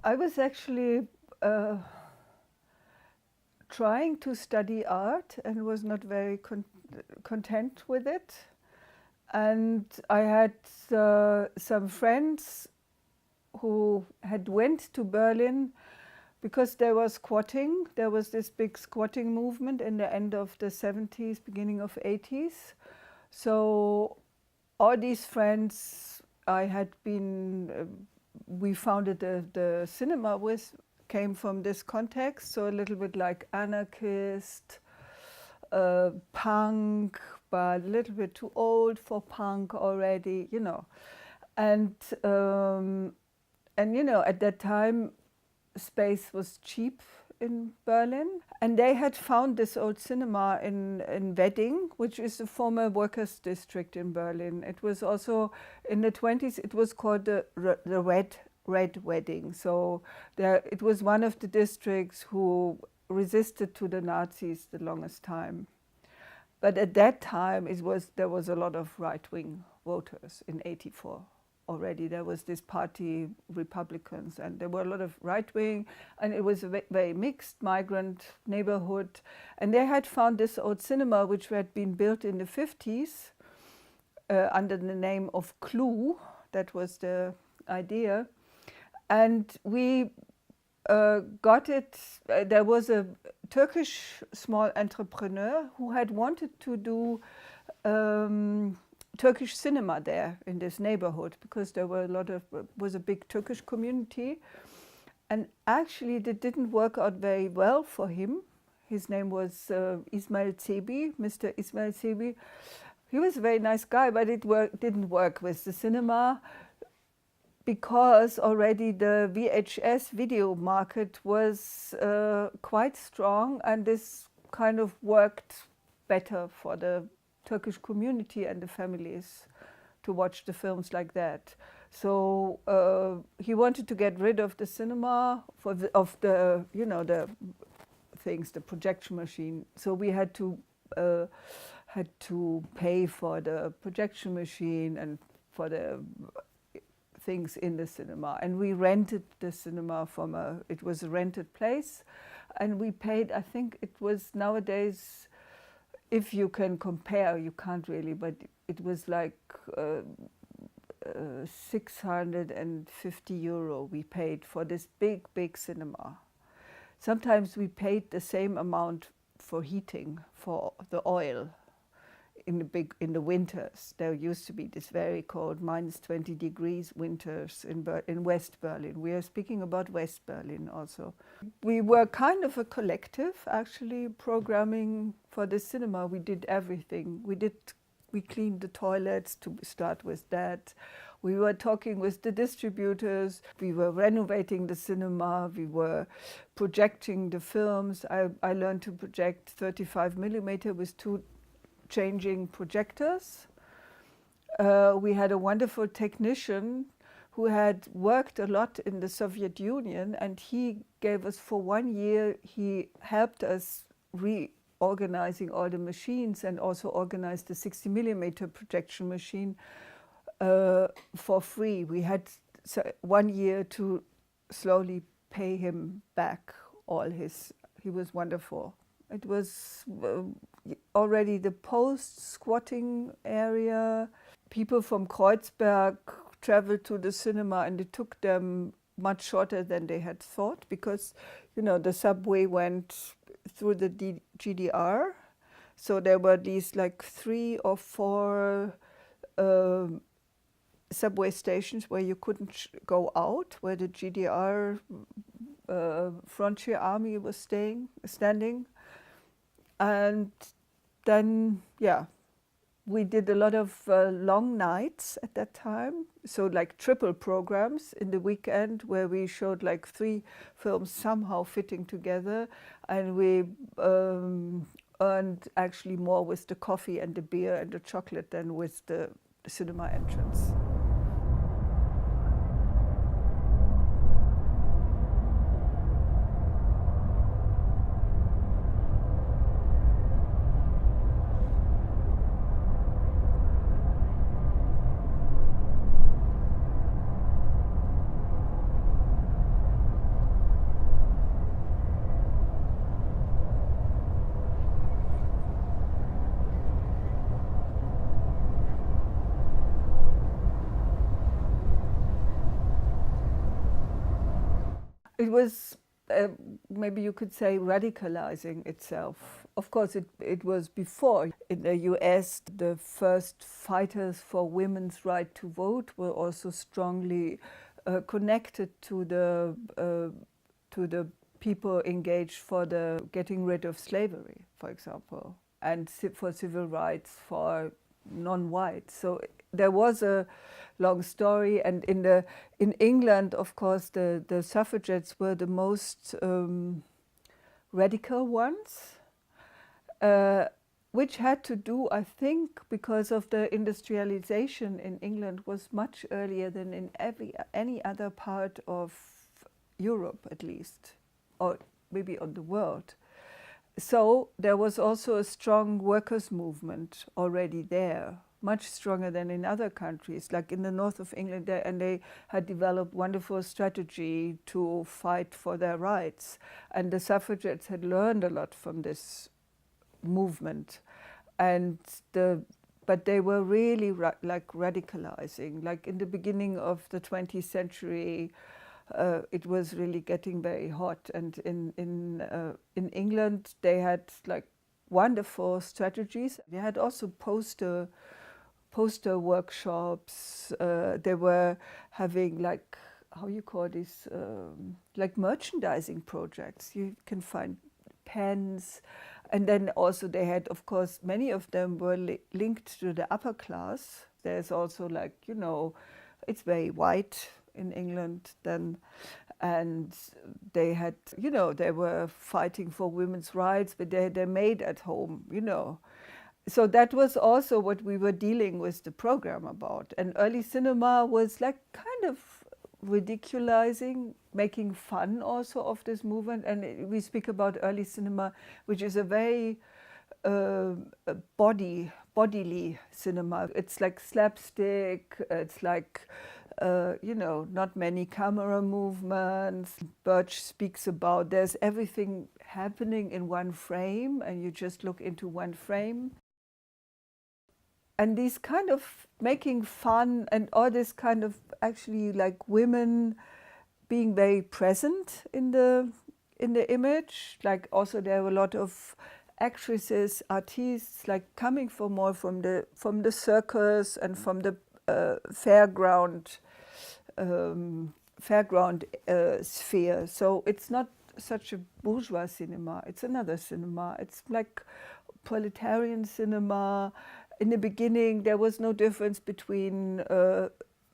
I was actually trying to study art and was not very content with it. And I had some friends who had went to Berlin because there was squatting. There was this big squatting movement in the end of the 70s, beginning of 80s. So all these friends I had been, we founded the cinema with, came from this context. So a little bit like anarchist, punk, but a little bit too old for punk already, you know. And you know, at that time, space was cheap in Berlin. And they had found this old cinema in Wedding, which is a former workers' district in Berlin. It was also, in the 20s, it was called the Red Wedding. So there, it was one of the districts who resisted to the Nazis the longest time. But at that time, there was a lot of right-wing voters in '84. Already there was this party, Republicans, and there were a lot of right-wing, and it was a very mixed migrant neighborhood. And they had found this old cinema, which had been built in the 50s under the name of Clue. That was the idea. And we got it. There was a Turkish small entrepreneur who had wanted to do Turkish cinema there in this neighborhood, because there were was a big Turkish community. And actually it didn't work out very well for him. His name was Ismail Cebi, Mr. Ismail Cebi. He was a very nice guy, but it didn't work with the cinema, because already the VHS video market was quite strong, and this kind of worked better for the Turkish community and the families to watch the films like that. So he wanted to get rid of the cinema, of the you know, the things, the projection machine. So we had to pay for the projection machine and for the things in the cinema. And we rented the cinema from it was a rented place, and we paid, I think it was nowadays, if you can compare, you can't really, but it was like 650 euro we paid for this big cinema. Sometimes we paid the same amount for heating, for the oil in the winters. There used to be this very cold -20 degrees winters in West Berlin. We are speaking about West Berlin also. We were kind of a collective, actually, programming for the cinema. We did everything. We cleaned the toilets, to start with that. We were talking with the distributors. We were renovating the cinema. We were projecting the films. I learned to project 35mm with 2 changing projectors. We had a wonderful technician who had worked a lot in the Soviet Union, and he gave us, for 1 year, he helped us reorganizing all the machines, and also organized the 60mm projection machine for free. We had 1 year to slowly pay him back all his, he was wonderful. It was already the post-squatting area. People from Kreuzberg traveled to the cinema, and it took them much shorter than they had thought, because, you know, the subway went through the GDR. So there were these like 3 or 4 subway stations where you couldn't go out, where the GDR frontier army was standing. And then, yeah, we did a lot of long nights at that time. So like triple programs in the weekend, where we showed like 3 films somehow fitting together. And we earned actually more with the coffee and the beer and the chocolate than with the cinema entrance. It was, maybe you could say, radicalizing itself. Of course, it was before. In the US, the first fighters for women's right to vote were also strongly connected to the people engaged for the getting rid of slavery, for example, and for civil rights for non-whites. So there was a long story, and in England, of course, the suffragettes were the most radical ones, which had to do, I think, because of the industrialization in England was much earlier than in any other part of Europe, at least, or maybe on the world. So there was also a strong workers' movement already there, much stronger than in other countries, like in the north of England, and they had developed wonderful strategy to fight for their rights. And the suffragettes had learned a lot from this movement. But they were really radicalizing. Like in the beginning of the 20th century, it was really getting very hot. And in England, they had like wonderful strategies. They had also poster workshops. They were having like, how you call this, like merchandising projects. You can find pens. And then also they had, of course, many of them were linked to the upper class. There's also like, you know, it's very white in England then. And they had, you know, they were fighting for women's rights, but they're made at home, you know. So that was also what we were dealing with the program about. And early cinema was like kind of ridiculizing, making fun also of this movement. And we speak about early cinema, which is a very bodily cinema. It's like slapstick, it's like, you know, not many camera movements. Birch speaks about there's everything happening in one frame and you just look into one frame. And these kind of making fun and all this kind of actually like women being very present in the image. Like also there were a lot of actresses, artists, like coming from more from the circus and from the fairground sphere. So it's not such a bourgeois cinema. It's another cinema. It's like proletarian cinema. In the beginning, there was no difference between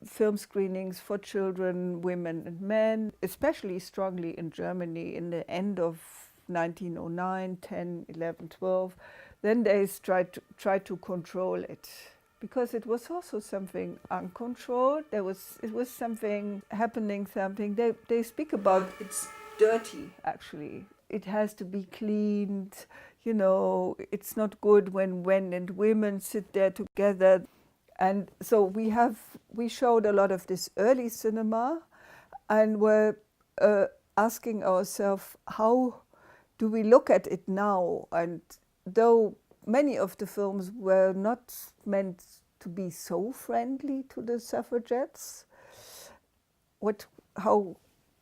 film screenings for children, women, and men, especially strongly in Germany in the end of 1909, 10, 11, 12. Then they tried to control it because it was also something uncontrolled. It was something happening, something. They speak about it's dirty, actually. It has to be cleaned. You know, it's not good when men and women sit there together. And so we showed a lot of this early cinema and were asking ourselves, how do we look at it now? And though many of the films were not meant to be so friendly to the suffragettes, how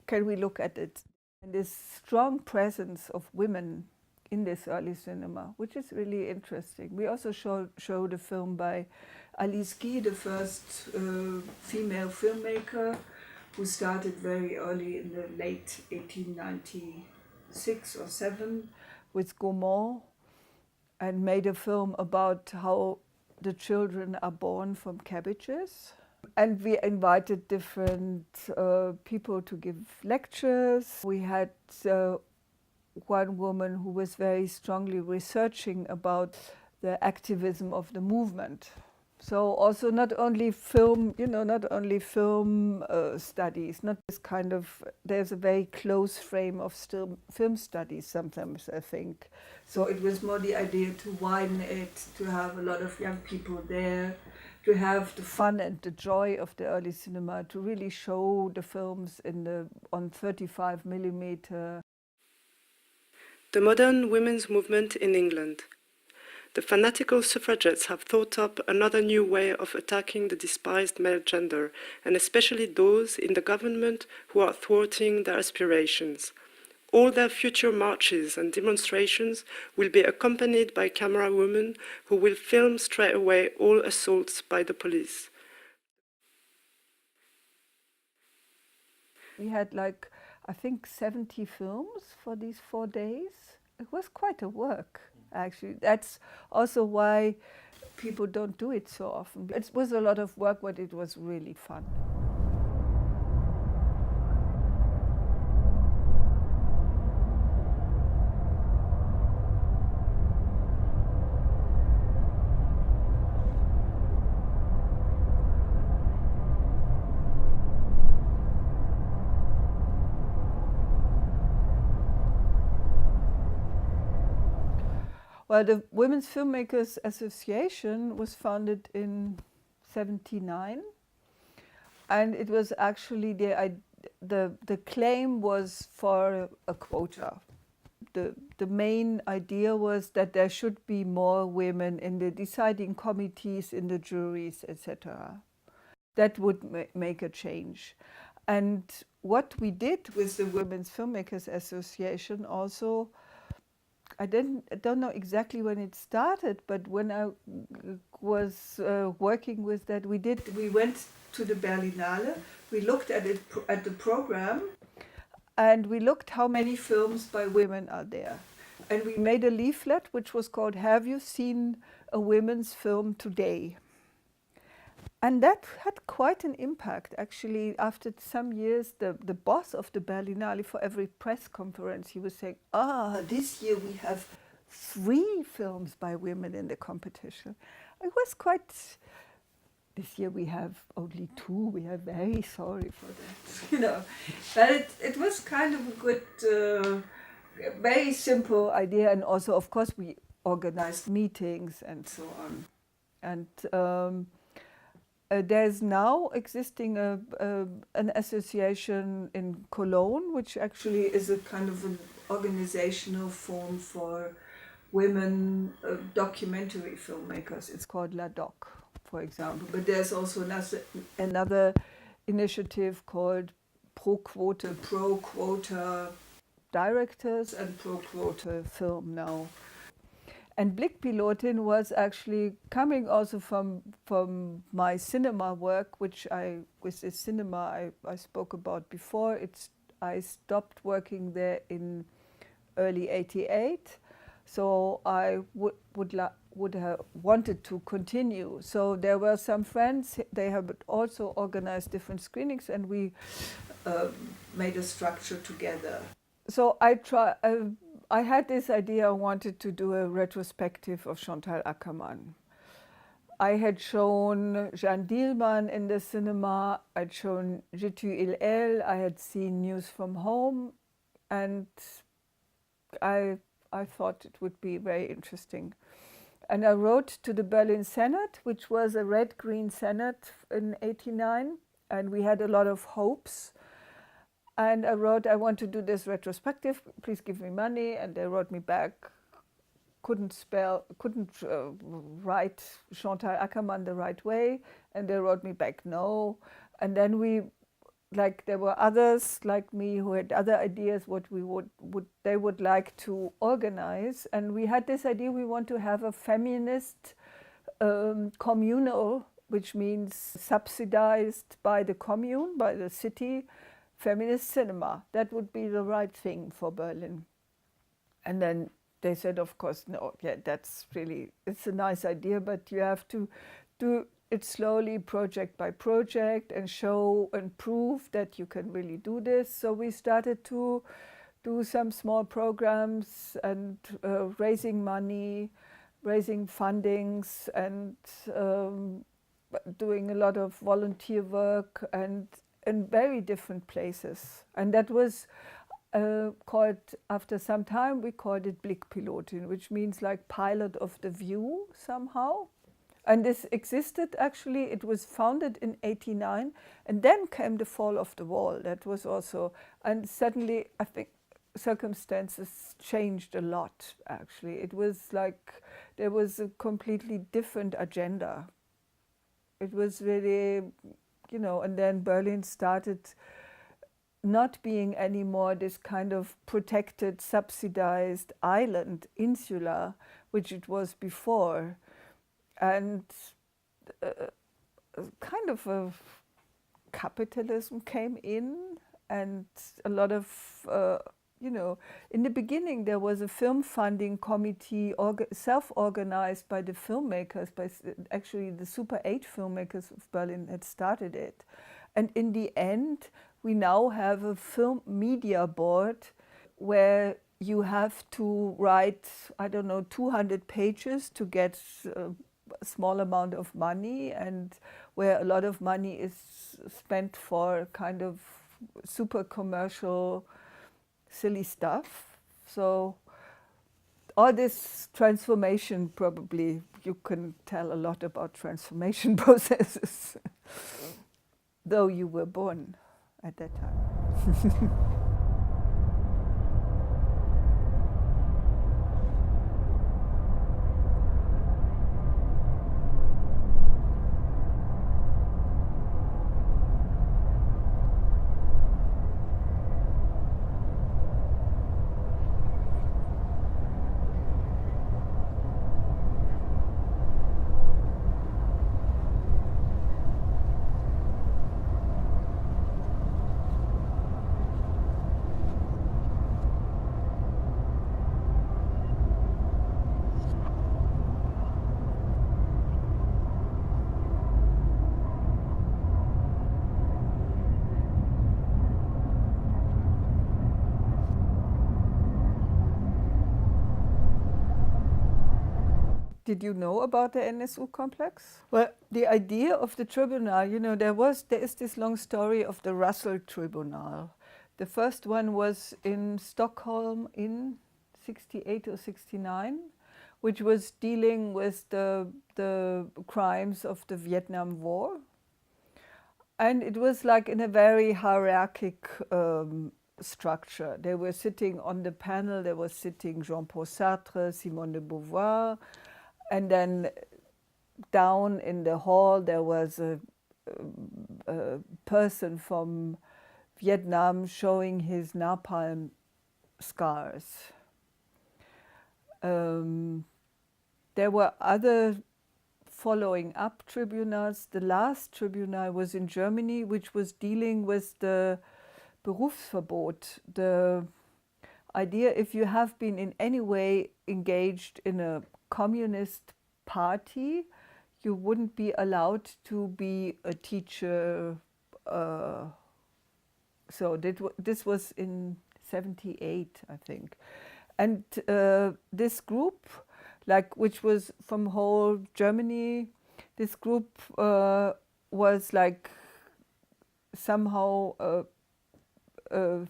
can we look at it? And this strong presence of women in this early cinema, which is really interesting. We also showed a film by Alice Guy, the first female filmmaker, who started very early in the late 1896 or 7 with Gaumont, and made a film about how the children are born from cabbages. And we invited different people to give lectures. We had one woman who was very strongly researching about the activism of the movement. So also not only film, you know, not only film studies, not this kind of, there's a very close frame of still film studies sometimes, I think. So it was more the idea to widen it, to have a lot of young people there, to have the fun and the joy of the early cinema, to really show the films on 35 millimeter. The modern women's movement in England. the fanatical suffragettes have thought up another new way of attacking the despised male gender, and especially those in the government who are thwarting their aspirations. All their future marches and demonstrations will be accompanied by camera women who will film straight away all assaults by the police. We had like, I think 70 films for these 4 days. It was quite a work, actually. That's also why people don't do it so often. It was a lot of work, but it was really fun. Well, the Women's Filmmakers Association was founded in '79, and it was actually the claim was for a quota. The main idea was that there should be more women in the deciding committees, in the juries, etc. That would make a change. And what we did with the Women's Filmmakers Association also, I don't know exactly when it started, but when I was working with that, we went to the Berlinale, we looked at the program, and we looked how many films by women are there. And we made a leaflet which was called, "Have you seen a women's film today?" And that had quite an impact, actually. After some years, the boss of the Berlinale, for every press conference, he was saying, this year we have 3 films by women in the competition. It was quite, this year we have only 2, we are very sorry for that, But it was kind of a good, very simple idea. And also, of course, we organized meetings and so on. And there's now existing an association in Cologne, which actually is a kind of an organizational form for women documentary filmmakers. It's called La Doc, for example. But there's also another initiative called Pro Quota Directors and Pro Quota Film now. And Blickpilotin was actually coming also from my cinema work, which with the cinema I spoke about before. I stopped working there in early '88, so I would have wanted to continue. So there were some friends, they have also organized different screenings, and we made a structure together. So I had this idea, I wanted to do a retrospective of Chantal Akerman. I had shown Jeanne Dielman in the cinema, I'd shown Je tue il elle, I had seen News from Home, and I thought it would be very interesting. And I wrote to the Berlin Senate, which was a red-green Senate in '89, and we had a lot of hopes. And I wrote, I want to do this retrospective, please give me money. And they wrote me back, couldn't write Chantal Akerman the right way. And they wrote me back, no. And then there were others like me who had other ideas what they would like to organize. And we had this idea, we want to have a feminist communal, which means subsidized by the commune, by the city, feminist cinema. That would be the right thing for Berlin. And then they said, of course, no, yeah, it's a nice idea, but you have to do it slowly, project by project, and show and prove that you can really do this. So we started to do some small programs and raising money, raising fundings, and doing a lot of volunteer work and in very different places. And that was called, after some time, we called it Blickpilotin, which means like pilot of the view somehow. And this existed actually, it was founded in '89, and then came the fall of the wall. That was also, and suddenly I think circumstances changed a lot, actually. It was like there was a completely different agenda. It was really, and then Berlin started not being anymore this kind of protected, subsidized island, insula, which it was before. And kind of a capitalism came in, and a lot of, in the beginning there was a film funding committee self-organized by the filmmakers, actually the Super 8 filmmakers of Berlin had started it. And in the end, we now have a film media board where you have to write, 200 pages to get a small amount of money, and where a lot of money is spent for kind of super commercial, silly stuff. So all this transformation, probably you can tell a lot about transformation processes, though you were born at that time. Did you know about the NSU Complex? Well, the idea of the Tribunal, there is this long story of the Russell Tribunal. The first one was in Stockholm in 68 or 69, which was dealing with the crimes of the Vietnam War. And it was like in a very hierarchic structure. They were sitting on the panel, there was sitting Jean-Paul Sartre, Simone de Beauvoir, and then down in the hall there was a person from Vietnam showing his napalm scars. There were other following up tribunals. The last tribunal was in Germany, which was dealing with the Berufsverbot, the idea if you have been in any way engaged in a communist party, you wouldn't be allowed to be a teacher. So this was in 78, I think. And this group, which was from whole Germany, this group was like somehow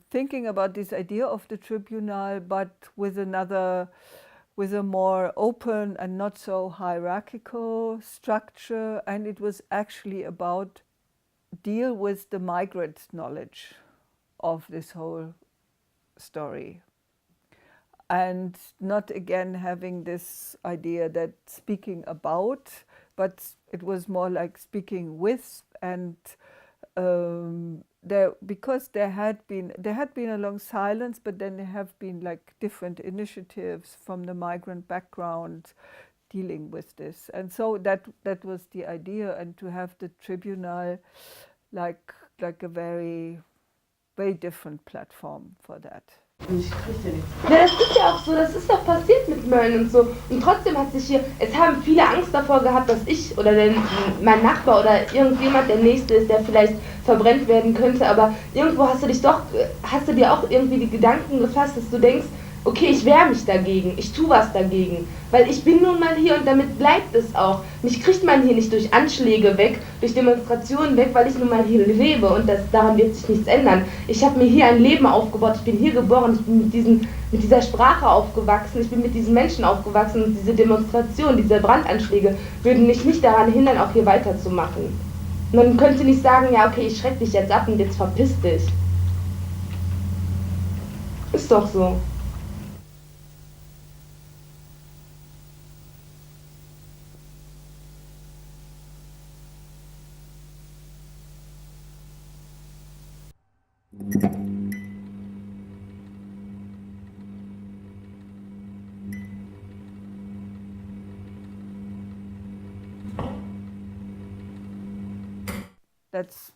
thinking about this idea of the tribunal, but with a more open and not so hierarchical structure. And it was actually about deal with the migrant knowledge of this whole story. And not again having this idea that speaking about, but it was more like speaking with. And because there had been a long silence, but then there have been like different initiatives from the migrant background dealing with this. And so that was the idea, and to have the tribunal like a very, very different platform for that. Ja, das ist ja auch so, das ist doch passiert mit Mölln und so. Und trotzdem hat sich hier, es haben viele Angst davor gehabt, dass ich oder mein Nachbar oder irgendjemand der Nächste ist, der vielleicht verbrennt werden könnte. Aber irgendwo hast du dir auch irgendwie die Gedanken gefasst, dass du denkst, okay, ich wehre mich dagegen, ich tue was dagegen, weil ich bin nun mal hier und damit bleibt es auch. Mich kriegt man hier nicht durch Anschläge weg, durch Demonstrationen weg, weil ich nun mal hier lebe und daran wird sich nichts ändern. Ich habe mir hier ein Leben aufgebaut, ich bin hier geboren, ich bin mit dieser Sprache aufgewachsen, ich bin mit diesen Menschen aufgewachsen und diese Demonstrationen, diese Brandanschläge würden mich nicht daran hindern, auch hier weiterzumachen. Und dann könnt ihr nicht sagen, ja okay, ich schreck dich jetzt ab und jetzt verpiss dich. Ist doch so. That's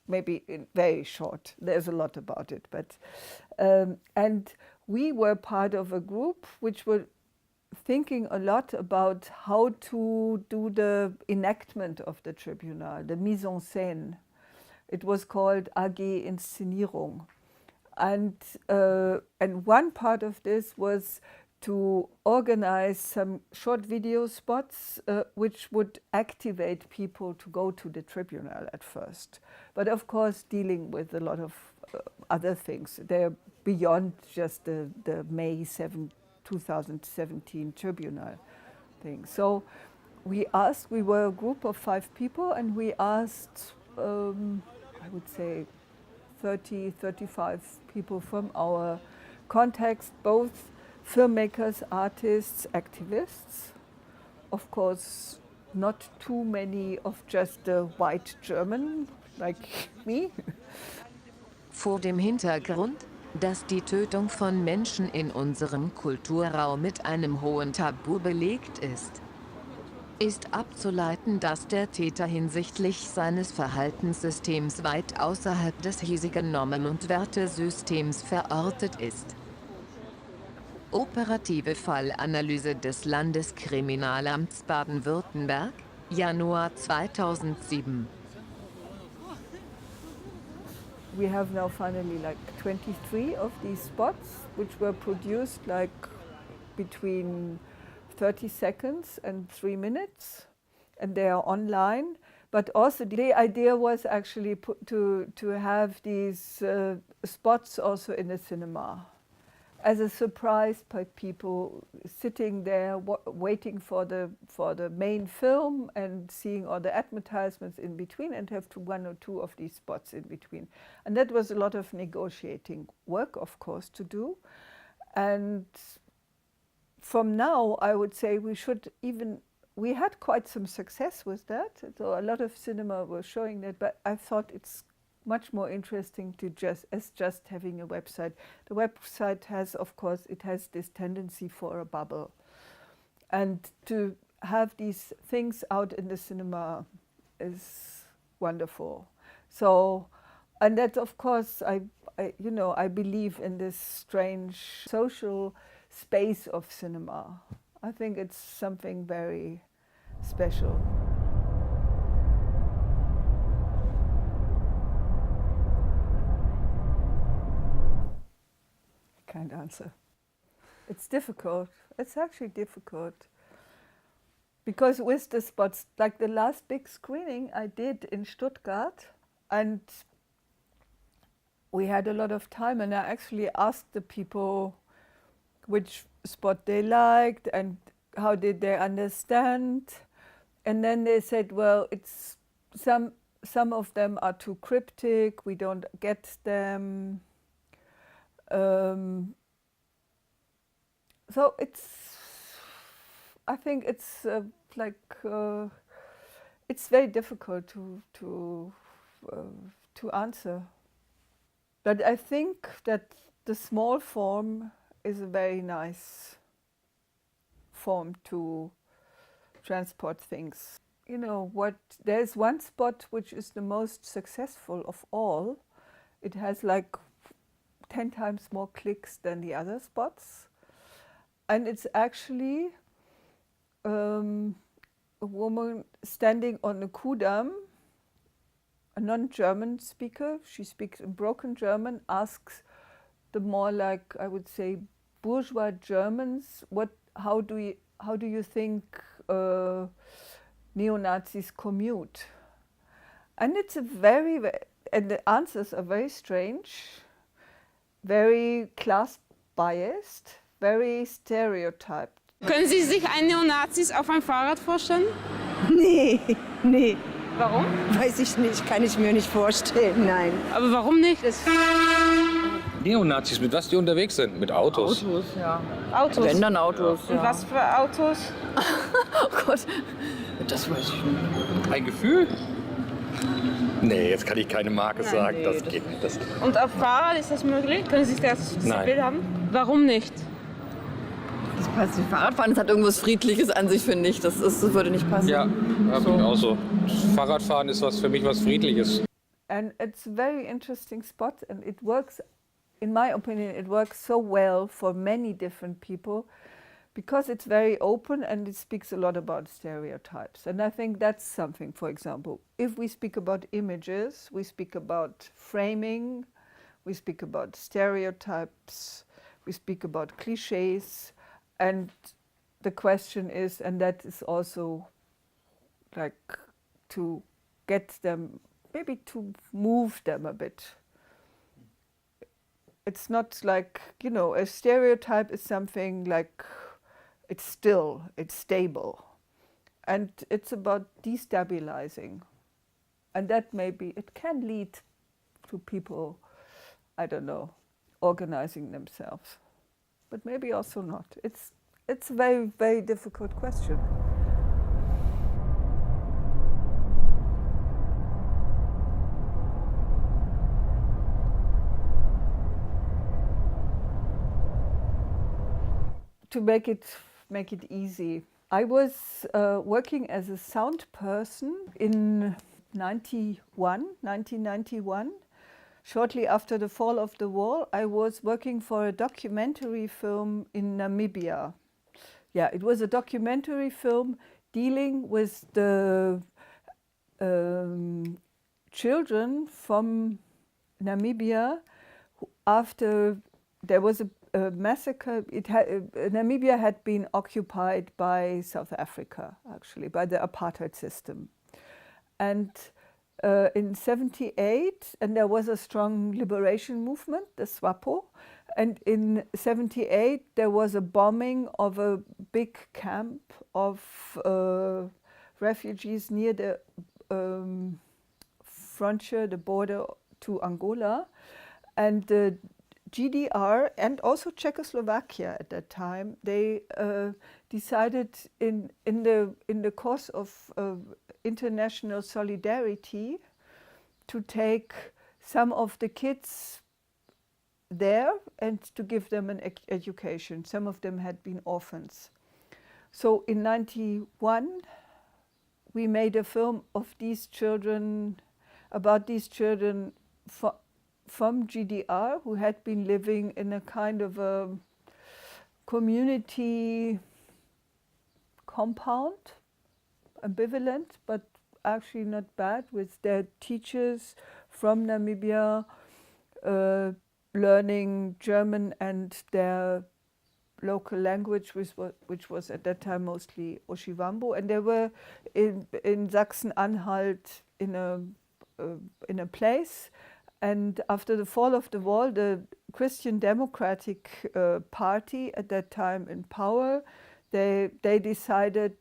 maybe very short. There's a lot about it, but and we were part of a group which were thinking a lot about how to do the enactment of the tribunal, the mise en scène. It was called AG Inszenierung, and one part of this was to organize some short video spots which would activate people to go to the tribunal at first. But of course, dealing with a lot of other things. They're beyond just the May 7, 2017 tribunal thing. So we were a group of 5 people, and we asked, I would say, 30, 35 people from our context, both filmmakers, artists, activists. Of course, not too many of just the white German like me. Vor dem Hintergrund, dass die Tötung von Menschen in unserem Kulturraum mit einem hohen Tabu belegt ist abzuleiten, dass der Täter hinsichtlich seines Verhaltenssystems weit außerhalb des hiesigen Normen- und Wertesystems verortet ist. Operative Fallanalyse des Landeskriminalamts Baden-Württemberg, Januar 2007. We have now finally like 23 of these spots, which were produced like between 30 seconds and 3 minutes, and they are online. But also the idea was actually to have these spots also in the cinema, as a surprise by people sitting there waiting for the main film and seeing all the advertisements in between, and have 1 or 2 of these spots in between. And that was a lot of negotiating work, of course, to do. And from now, I would say we had quite some success with that. So a lot of cinema were showing that, but I thought it's much more interesting to just having a website. The website has, of course, it has this tendency for a bubble. And to have these things out in the cinema is wonderful. So, and that, of course, I believe in this strange social space of cinema. I think it's something very special. Can't answer. It's difficult. It's actually difficult. Because with the spots, like the last big screening I did in Stuttgart, and we had a lot of time, and I actually asked the people which spot they liked and how did they understand. And then they said, well, it's some of them are too cryptic, we don't get them. So I think it's it's very difficult to answer. But I think that the small form is a very nice form to transport things. You know what? There's one spot which is the most successful of all. It has like 10 times more clicks than the other spots. And it's actually a woman standing on a Kudamm, a non-German speaker. She speaks in broken German, asks the more like, I would say, bourgeois Germans, how do you think neo-Nazis commute? And it's and the answers are very strange, very class-biased, very stereotyped. Können Sie sich einen Neonazis auf einem Fahrrad vorstellen? Nee. Warum? Weiß ich nicht, kann ich mir nicht vorstellen, nein. Aber warum nicht? Neonazis, mit was die unterwegs sind? Mit Autos. Autos, ja. Autos. Wenn dann Autos, Und ja. was für Autos? Oh Gott, das weiß ich nicht. Ein Gefühl? Nee, jetzt kann ich keine Marke sagen. nee, Das das geht nicht. Das Und auf Fahrrad ist das möglich? Können Sie sich das Nein. Bild haben? Warum nicht? Das passt nicht. Fahrradfahren, das hat irgendwas Friedliches an sich, finde ich. Das würde nicht passen. ja, hab ich auch so. Fahrradfahren ist was für mich was Friedliches. And it's a very interesting spot, and it works, in my opinion, it works so well for many different people because it's very open and it speaks a lot about stereotypes. And I think that's something, for example, if we speak about images, we speak about framing, we speak about stereotypes, we speak about cliches, and the question is, and that is also like to get them, maybe to move them a bit. It's not like, you know, a stereotype is something like it's still, it's stable. And it's about destabilizing. And that maybe, it can lead to people, I don't know, organizing themselves. But maybe also not. It's a very, very difficult question. To make it easy, I was working as a sound person in 1991. Shortly after the fall of the wall, I was working for a documentary film in Namibia. Yeah, it was a documentary film dealing with the children from Namibia after there was a massacre. Namibia had been occupied by South Africa, actually, by the apartheid system. And in 78, and there was a strong liberation movement, the SWAPO. And in 78, there was a bombing of a big camp of refugees near the frontier, the border to Angola. And the GDR and also Czechoslovakia at that time, they decided in the course of international solidarity to take some of the kids there and to give them an education. Some of them had been orphans. So in 91, we made a film of these children, about these children from GDR who had been living in a kind of a community compound, ambivalent, but actually not bad, with their teachers from Namibia learning German and their local language, which was at that time mostly Oshiwambo. And they were in Sachsen-Anhalt in a place. And after the fall of the wall, the Christian Democratic Party at that time in power, they decided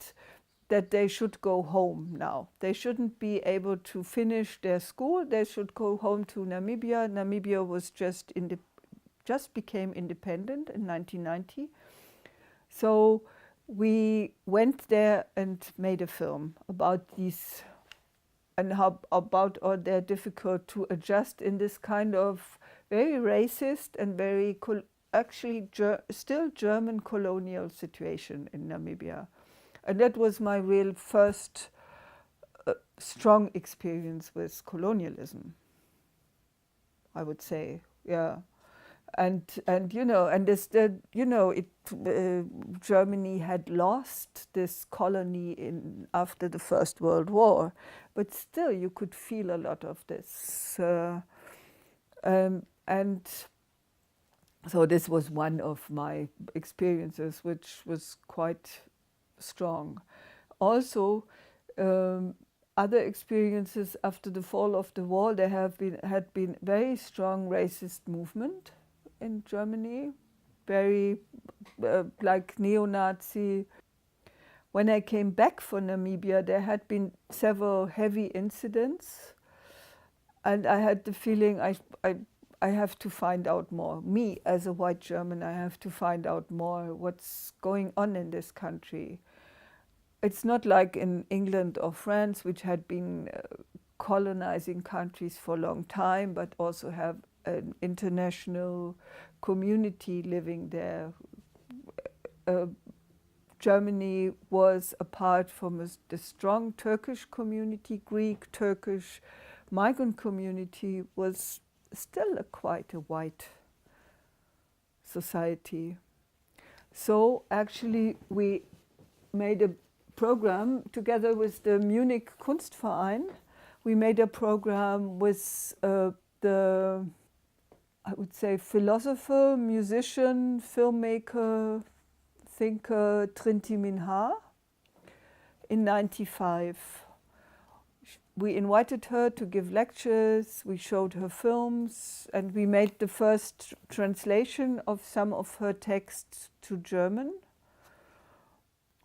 that they should go home now. They shouldn't be able to finish their school. They should go home to Namibia. Namibia was just became independent in 1990. So we went there and made a film about these and how about they're difficult to adjust in this kind of very racist and very still German colonial situation in Namibia. And that was my real first strong experience with colonialism, I would say, yeah. And you know, and this, you know, Germany had lost this colony after the First World War, but still you could feel a lot of this. And so this was one of my experiences, which was quite strong. Also, other experiences after the fall of the wall, there had been very strong racist movement in Germany, very like neo-Nazi. When I came back from Namibia, there had been several heavy incidents, and I had the feeling I have to find out more. Me, as a white German, I have to find out more what's going on in this country. It's not like in England or France, which had been colonizing countries for a long time, but also have an international community living there. Germany was apart from the strong Turkish community, Greek, Turkish migrant community was still quite a white society. So actually we made a program together with the Munich Kunstverein. We made a program with the, I would say, philosopher, musician, filmmaker, thinker Trinti Minha in '95. We invited her to give lectures, we showed her films, and we made the first translation of some of her texts to German.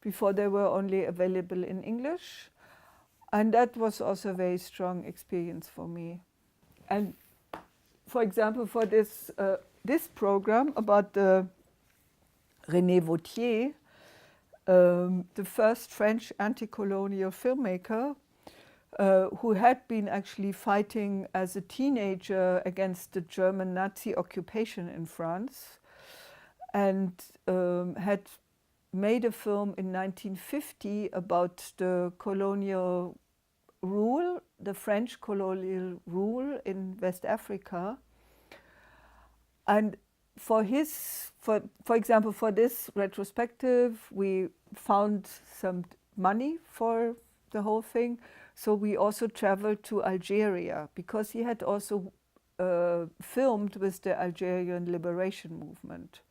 Before they were only available in English. And that was also a very strong experience for me. And for example, for this, this program about the René Vauthier, the first French anti-colonial filmmaker, who had been actually fighting as a teenager against the German Nazi occupation in France, and had made a film in 1950 about the colonial rule, the French colonial rule in West Africa. And for example, for this retrospective, we found some money for the whole thing. So we also traveled to Algeria, because he had also filmed with the Algerian liberation movement.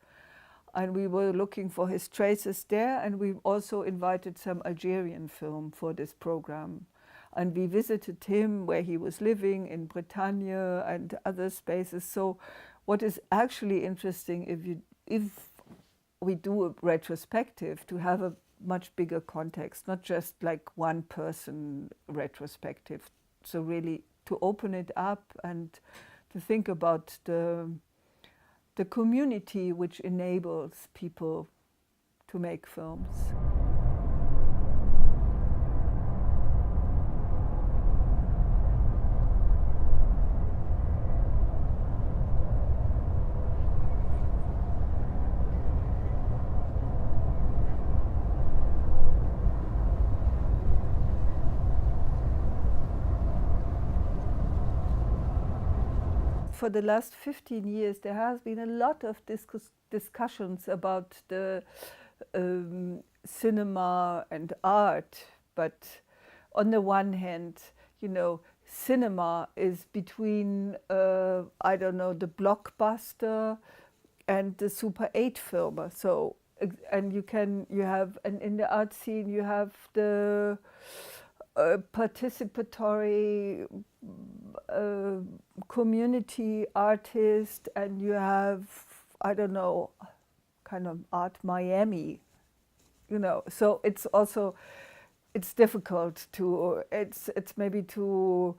And we were looking for his traces there, and we also invited some Algerian film for this program. And we visited him where he was living in Bretagne and other spaces. So what is actually interesting, if we do a retrospective, to have a much bigger context, not just like one person retrospective. So really to open it up and to think about the community which enables people to make films. For the last 15 years, there has been a lot of discussions about the cinema and art. But on the one hand, you know, cinema is between, I don't know, the blockbuster and the Super 8 filmer. So, and you have, and in the art scene, you have the participatory community artist, and you have, I don't know, kind of Art Miami, you know. So it's also, it's difficult to, it's maybe too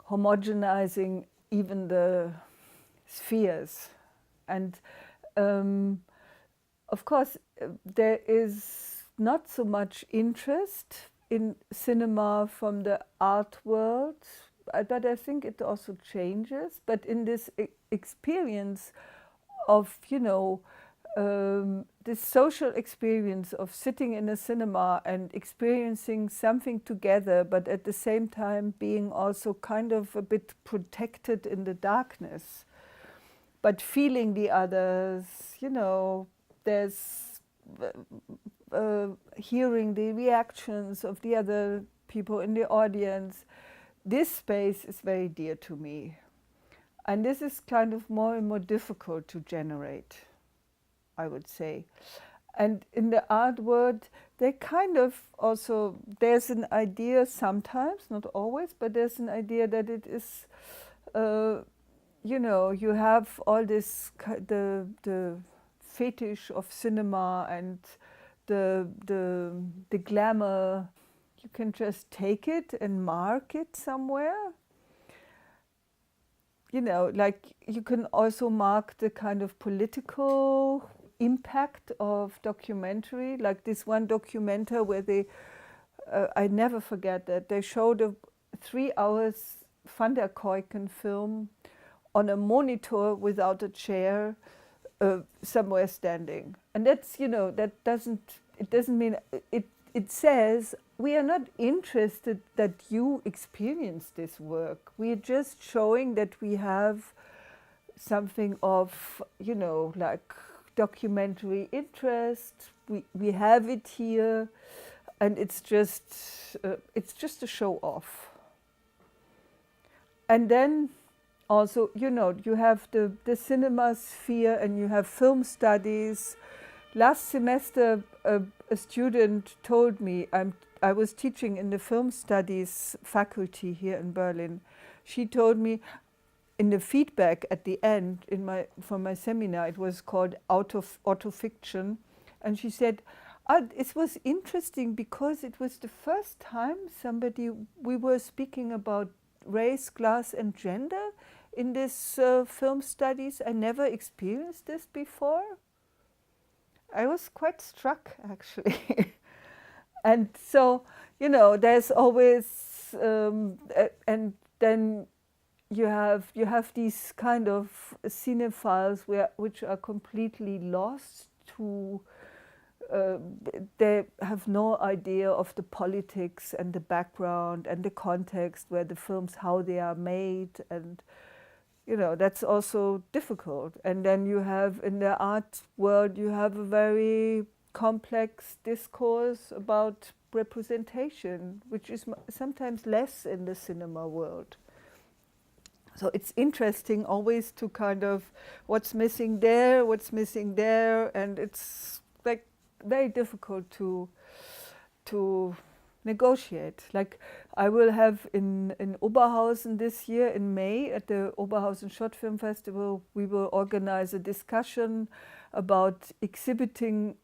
homogenizing even the spheres. And of course, there is not so much interest in cinema from the art world, but I think it also changes. But in this experience of, you know, this social experience of sitting in a cinema and experiencing something together, but at the same time being also kind of a bit protected in the darkness, but feeling the others, you know, there's hearing the reactions of the other people in the audience. This space is very dear to me. And this is kind of more and more difficult to generate, I would say. And in the art world, they kind of also, there's an idea sometimes, not always, but there's an idea that it is, you know, you have all this, the fetish of cinema and the glamour. You can just take it and mark it somewhere. you know, like you can also mark the kind of political impact of documentary, like this one documenter where they, I never forget that, they showed a 3 hours Van der Kuyken film on a monitor without a chair, somewhere standing. And that's, you know, that doesn't, it doesn't mean, it says we are not interested that you experience this work. We are just showing that we have something of, you know, like documentary interest. We have it here, and it's just a show off. And then also, you know, you have the cinema sphere and you have film studies. Last semester, a student told me, I was teaching in the film studies faculty here in Berlin. She told me in the feedback at the end for my seminar, it was called Autofiction, and she said, it was interesting because it was the first time we were speaking about race, class and gender in this film studies. I never experienced this before. I was quite struck, actually. And so, you know, there's always, and then you have these kind of cinephiles which are completely lost to, they have no idea of the politics and the background and the context where the films, how they are made, and you know, that's also difficult. And then you have, in the art world, you have a very complex discourse about representation, which is sometimes less in the cinema world. So it's interesting always to kind of what's missing there, and it's like very difficult to negotiate. Like I will have in Oberhausen this year in May at the Oberhausen Short Film Festival, we will organize a discussion about exhibiting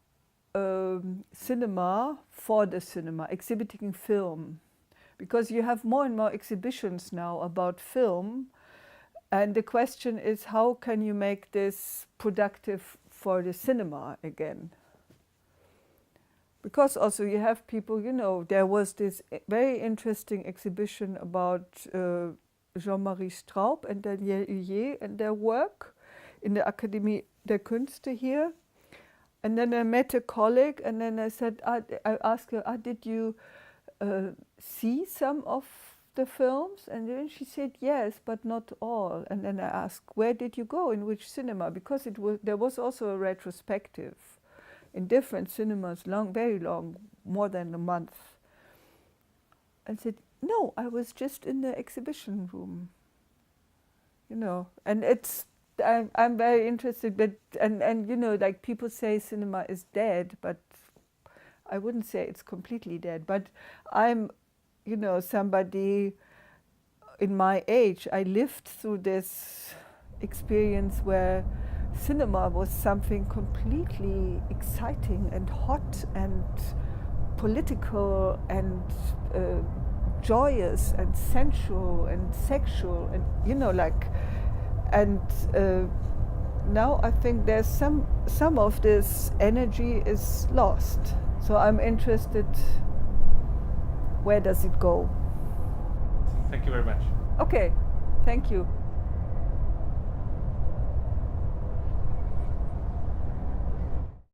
cinema for the cinema, exhibiting film. Because you have more and more exhibitions now about film, and the question is how can you make this productive for the cinema again? Because also you have people, you know, there was this very interesting exhibition about Jean-Marie Straub and Daniel Huyer and their work in the Akademie der Künste here. And then I met a colleague, and then I said, I asked her, did you see some of the films? And then she said, yes, but not all. And then I asked, where did you go, in which cinema? Because there was also a retrospective in different cinemas, very long, more than a month. I said, no, I was just in the exhibition room, you know. And I'm very interested, but and you know, like people say cinema is dead, but I wouldn't say it's completely dead. But I'm, you know, somebody in my age, I lived through this experience where cinema was something completely exciting and hot and political and joyous and sensual and sexual, and you know, like, and now I think there's some of this energy is lost. So I'm interested, where does it go? Thank you very much. Okay, thank you.